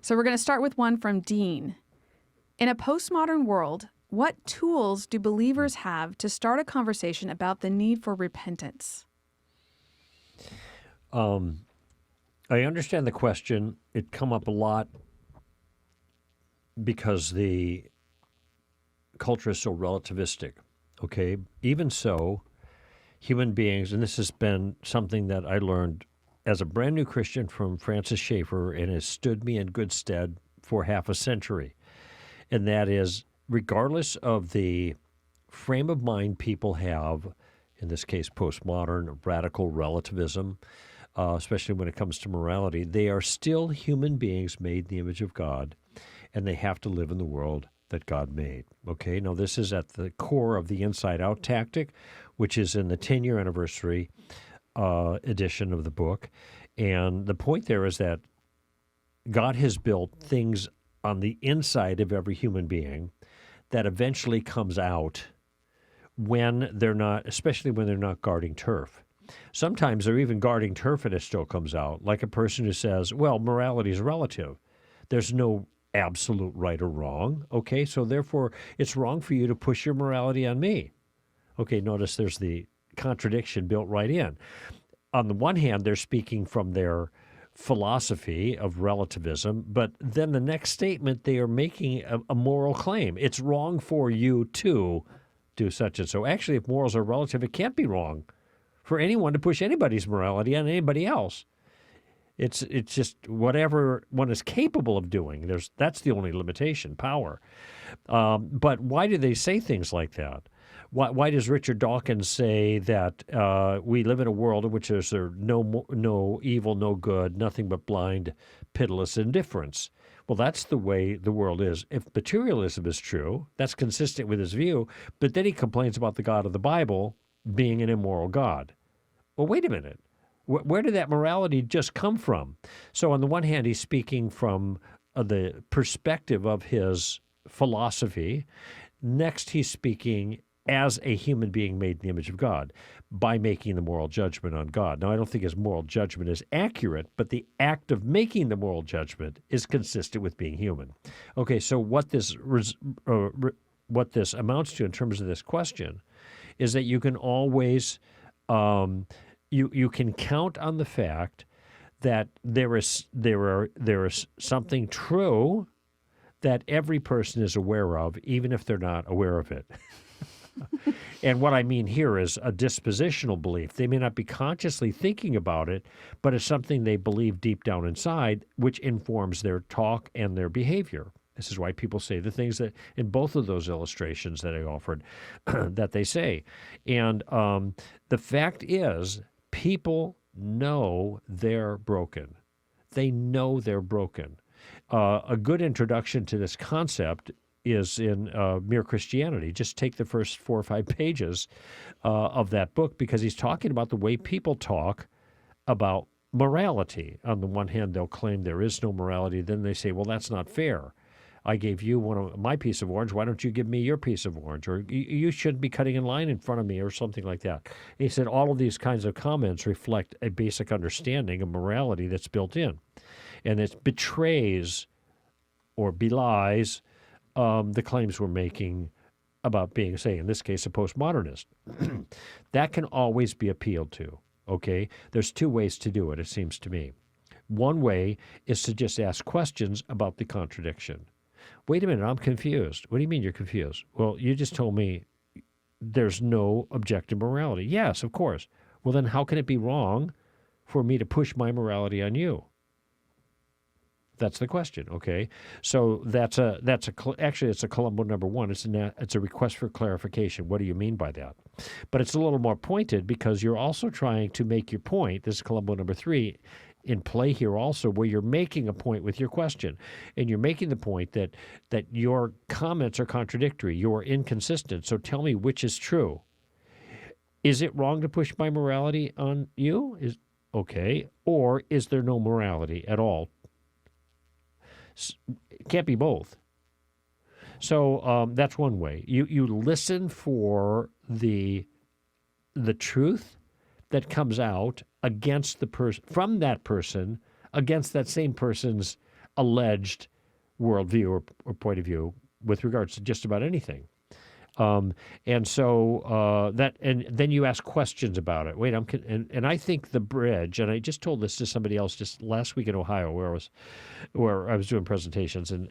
So we're going to start with one from Dean. In a postmodern world, what tools do believers have to start a conversation about the need for repentance? I understand the question. It come up a lot because the culture is so relativistic, okay? Even so, human beings, and this has been something that I learned as a brand new Christian from Francis Schaeffer and has stood me in good stead for half a century, and that is, regardless of the frame of mind people have, in this case postmodern, radical relativism, especially when it comes to morality, they are still human beings made in the image of God, and they have to live in the world that God made. Okay, now this is at the core of the Inside Out tactic, which is in the 10-year anniversary edition of the book. And the point there is that God has built things on the inside of every human being that eventually comes out when they're not, especially when they're not guarding turf. Sometimes they're even guarding turf and it still comes out, like a person who says, well, morality is relative. There's no absolute right or wrong, okay? So therefore, it's wrong for you to push your morality on me. Okay, notice there's the contradiction built right in. On the one hand, they're speaking from their philosophy of relativism, but then the next statement, they are making a moral claim. It's wrong for you to do such and so. Actually, if morals are relative, it can't be wrong for anyone to push anybody's morality on anybody else. It's just whatever one is capable of doing. That's the only limitation, power. But why do they say things like that? Why does Richard Dawkins say that we live in a world in which there's no evil, no good, nothing but blind, pitiless indifference? Well, that's the way the world is. If materialism is true, that's consistent with his view, but then he complains about the God of the Bible being an immoral God. Well, wait a minute. Where did that morality just come from? So on the one hand, he's speaking from the perspective of his philosophy. Next, he's speaking as a human being made in the image of God by making the moral judgment on God. Now, I don't think his moral judgment is accurate, but the act of making the moral judgment is consistent with being human. Okay, so what this amounts to in terms of this question is that you can always you can count on the fact that there is something true that every person is aware of, even if they're not aware of it. And what I mean here is a dispositional belief. They may not be consciously thinking about it, but it's something they believe deep down inside, which informs their talk and their behavior. This is why people say the things that in both of those illustrations that I offered that they say. And the fact is, people know they're broken. They know they're broken. A good introduction to this concept is in Mere Christianity. Just take the first 4 or 5 pages of that book, because he's talking about the way people talk about morality. On the one hand, they'll claim there is no morality. Then they say, well, that's not fair. I gave you one of my piece of orange. Why don't you give me your piece of orange? Or you shouldn't be cutting in line in front of me, or something like that. And he said all of these kinds of comments reflect a basic understanding of morality that's built in. And it betrays or belies the claims we're making about being, say, in this case, a postmodernist. That can always be appealed to, okay? There's 2 ways to do it, it seems to me. One way is to just ask questions about the contradiction. Wait a minute, I'm confused. What do you mean you're confused? Well, you just told me there's no objective morality. Yes, of course. Well, then how can it be wrong for me to push my morality on you? That's the question, okay? So actually it's a Columbo number 1. It's a request for clarification. What do you mean by that? But it's a little more pointed, because you're also trying to make your point. This is Columbo number 3 in play here also, where you're making a point with your question. And you're making the point that your comments are contradictory. You're inconsistent. So tell me which is true. Is it wrong to push my morality on you? Okay. Or is there no morality at all? It can't be both. So that's one way. You listen for the truth that comes out against the person, from that person, against that same person's alleged worldview or point of view with regards to just about anything. And so and then you ask questions about it. Wait, and I think the bridge, and I just told this to somebody else just last week in Ohio, where I was doing presentations, and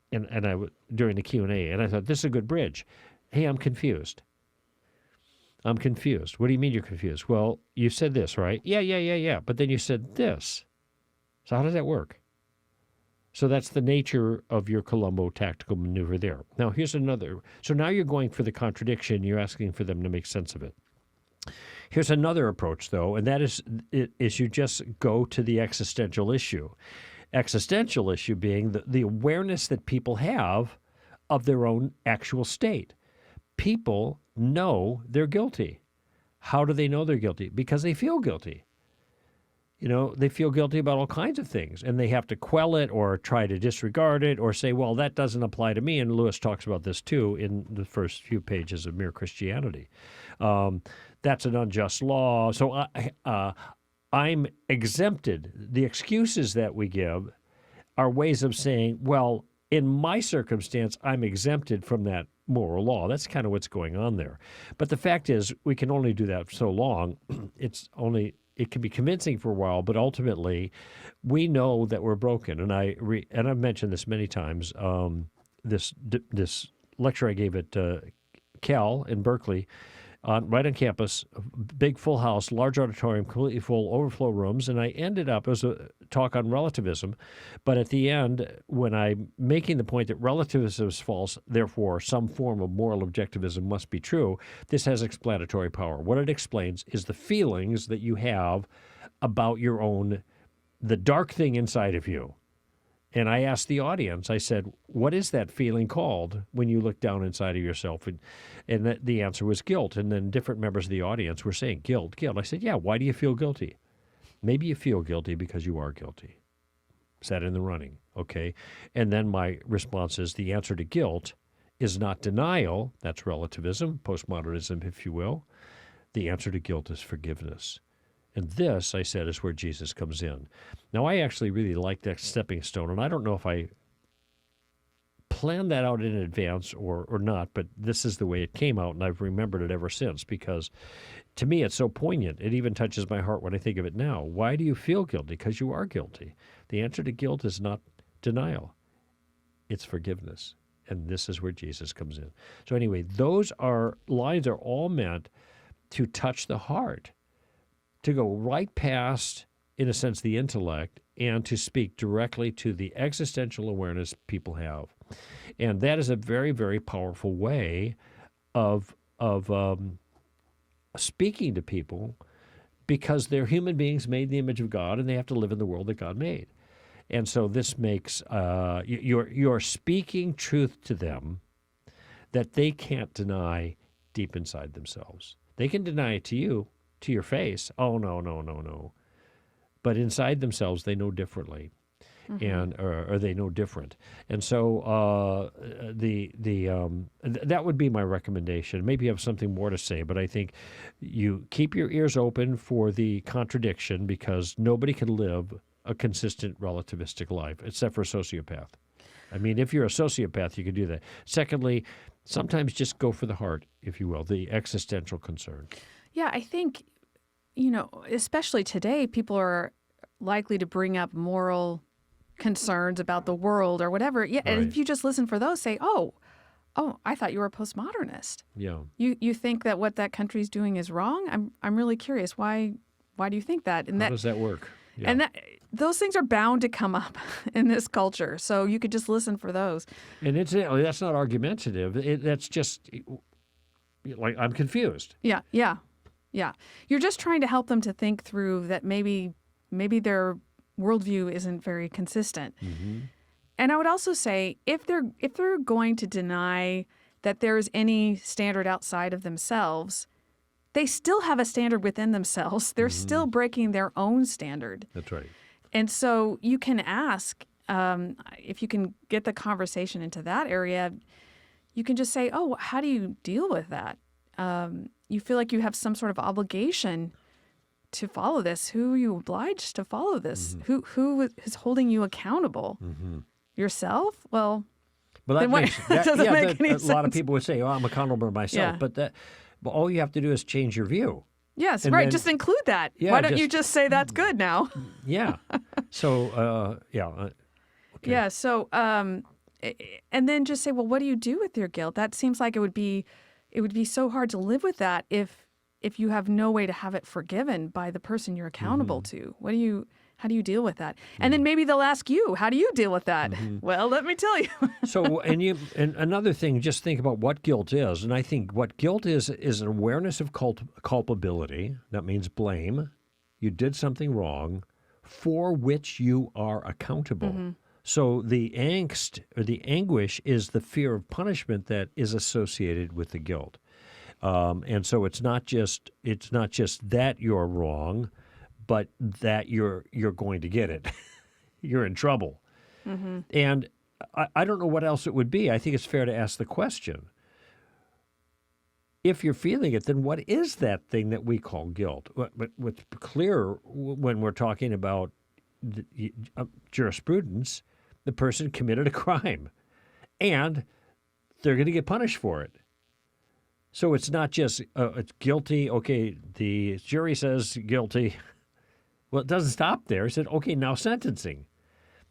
during the Q&A, and I thought this is a good bridge. Hey, I'm confused. I'm confused. What do you mean you're confused? Well, you said this, right? Yeah. But then you said this. So how does that work? So that's the nature of your Columbo tactical maneuver there. Now, here's another. So now you're going for the contradiction. You're asking for them to make sense of it. Here's another approach, though, and that is you just go to the existential issue. Existential issue being the awareness that people have of their own actual state. People know they're guilty. How do they know they're guilty? Because they feel guilty. They feel guilty about all kinds of things, and they have to quell it or try to disregard it or say, well, that doesn't apply to me. And Lewis talks about this, too, in the first few pages of Mere Christianity. That's an unjust law. So I'm exempted. The excuses that we give are ways of saying, well, in my circumstance, I'm exempted from that moral law. That's kind of what's going on there. But the fact is, we can only do that for so long. It can be convincing for a while, but ultimately, we know that we're broken. And I've mentioned this many times. This lecture I gave at Cal in Berkeley, right on campus, big full house, large auditorium, completely full, overflow rooms, and I ended up, it was a talk on relativism, but at the end, when I'm making the point that relativism is false, therefore some form of moral objectivism must be true, this has explanatory power. What it explains is the feelings that you have about your own, the dark thing inside of you. And I asked the audience, I said, what is that feeling called when you look down inside of yourself? And the answer was guilt. And then different members of the audience were saying, guilt. I said, yeah, why do you feel guilty? Maybe you feel guilty because you are guilty. Is that in the running? Okay. And then my response is the answer to guilt is not denial. That's relativism, postmodernism, if you will. The answer to guilt is forgiveness. And this, I said, is where Jesus comes in. Now, I actually really like that stepping stone, and I don't know if I planned that out in advance or not, but this is the way it came out, and I've remembered it ever since because to me it's so poignant. It even touches my heart when I think of it now. Why do you feel guilty? Because you are guilty. The answer to guilt is not denial. It's forgiveness, and this is where Jesus comes in. So anyway, those lines are all meant to touch the heart, to go right past, in a sense, the intellect, and to speak directly to the existential awareness people have. And that is a very, very powerful way of speaking to people because they're human beings made in the image of God, and they have to live in the world that God made. And so this makes you're speaking truth to them that they can't deny deep inside themselves. They can deny it to you, to your face. Oh, no. But inside themselves, they know differently, or they know different. And so that would be my recommendation. Maybe you have something more to say, but I think you keep your ears open for the contradiction because nobody can live a consistent relativistic life except for a sociopath. I mean, if you're a sociopath, you can do that. Secondly, sometimes just go for the heart, if you will, the existential concern. Yeah, I think, especially today, people are likely to bring up moral concerns about the world or whatever. Yeah, right. And if you just listen for those, say, oh, I thought you were a postmodernist. Yeah. You think that what that country's doing is wrong? I'm really curious. Why do you think that? And how does that work? Yeah. And those things are bound to come up in this culture. So you could just listen for those. And incidentally, that's not argumentative. That's just like, I'm confused. Yeah. You're just trying to help them to think through that maybe their worldview isn't very consistent. Mm-hmm. And I would also say if they're going to deny that there's any standard outside of themselves, they still have a standard within themselves. They're still breaking their own standard. That's right. And so you can ask, if you can get the conversation into that area, you can just say, oh, how do you deal with that? You feel like you have some sort of obligation to follow this? Who are you obliged to follow this? Mm-hmm. Who is holding you accountable? Mm-hmm. Yourself? Well, Well, then what? Doesn't make any a lot of sense. people would say, "Oh, I'm accountable to myself," Yeah. but all you have to do is change your view. Yes, And right. then- Just include that. Yeah, Why don't you just say that's good now? Yeah. So, okay. Yeah. So, and then just say, well, what do you do with your guilt? That seems like it would be so hard to live with that if you have no way to have it forgiven by the person you're accountable to. How do you deal with that? And then maybe they'll ask you, how do you deal with that? Well, let me tell you. So, and another thing, just think about what guilt is. And I think what guilt is an awareness of culpability. That means blame. You did something wrong for which you are accountable. So the angst or the anguish is the fear of punishment that is associated with the guilt. And so it's not just that you're wrong, but that you're going to get it. You're in trouble. And I don't know what else it would be. I think it's fair to ask the question. If you're feeling it, then what is that thing that we call guilt? But what's clear when we're talking about jurisprudence, the person committed a crime, and they're going to get punished for it. So it's not just it's guilty. Okay, the jury says guilty. Well, it doesn't stop there. It said, okay, now sentencing.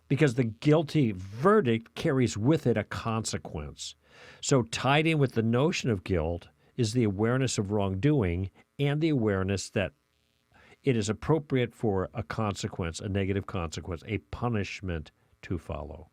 Because the guilty verdict carries with it a consequence. So tied in with the notion of guilt is the awareness of wrongdoing and the awareness that it is appropriate for a consequence, a negative consequence, a punishment to follow.